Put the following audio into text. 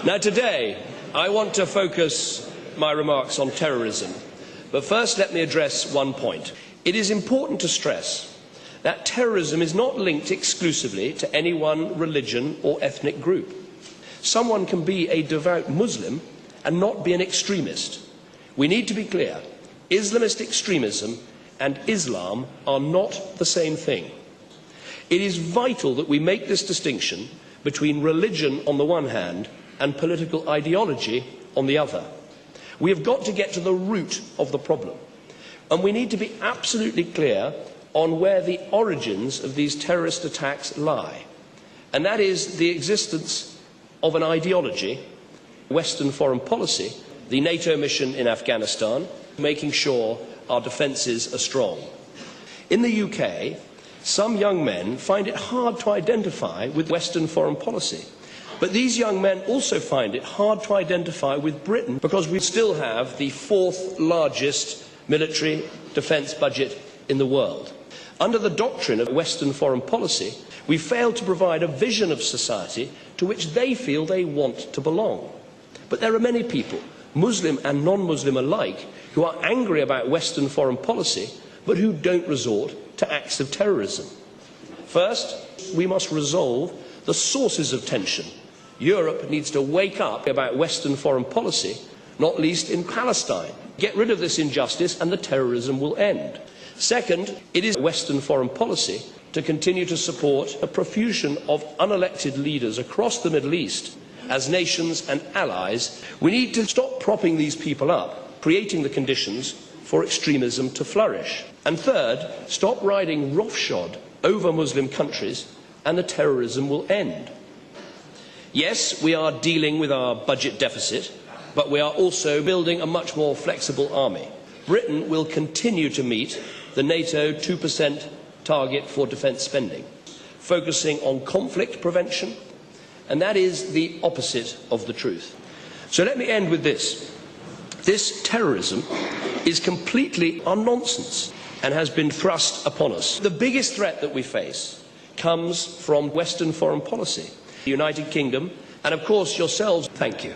Now today, I want to focus my remarks on terrorism. But first, let me address one point. It is important to stress that terrorism is not linked exclusively to any one religion or ethnic group. Someone can be a devout Muslim and not be an extremist. We need to be clear. Islamist extremism and Islam are not the same thing. It is vital that we make this distinction between religion on the one hand and political ideology on the other. We have got to get to the root of the problem, and we need to be absolutely clear on where the origins of these terrorist attacks lie, and that is the existence of an ideology, Western foreign policy, the NATO mission in Afghanistan, making sure our defences are strong. In the UK, some young men find it hard to identify with Western foreign policy. But these young men also find it hard to identify with Britain because we still have the fourth largest military defence budget in the world. Under the doctrine of Western foreign policy, we fail to provide a vision of society to which they feel they want to belong. But there are many people, Muslim and non-Muslim alike, who are angry about Western foreign policy, but who don't resort to acts of terrorism. First, we must resolve the sources of tension. Europe needs to wake up about Western foreign policy, not least in Palestine. Get rid of this injustice and the terrorism will end. Second, it is Western foreign policy to continue to support a profusion of unelected leaders across the Middle East as nations and allies. We need to stop propping these people up, creating the conditions for extremism to flourish. And third, stop riding roughshod over Muslim countries and the terrorism will end. Yes, we are dealing with our budget deficit, but we are also building a much more flexible army. Britain will continue to meet the NATO 2% target for defence spending, focusing on conflict prevention, and that is the opposite of the truth. So let me end with this. This terrorism is completely a nonsense and has been thrust upon us. The biggest threat that we face comes from Western foreign policy, the United Kingdom, and of course yourselves. Thank you.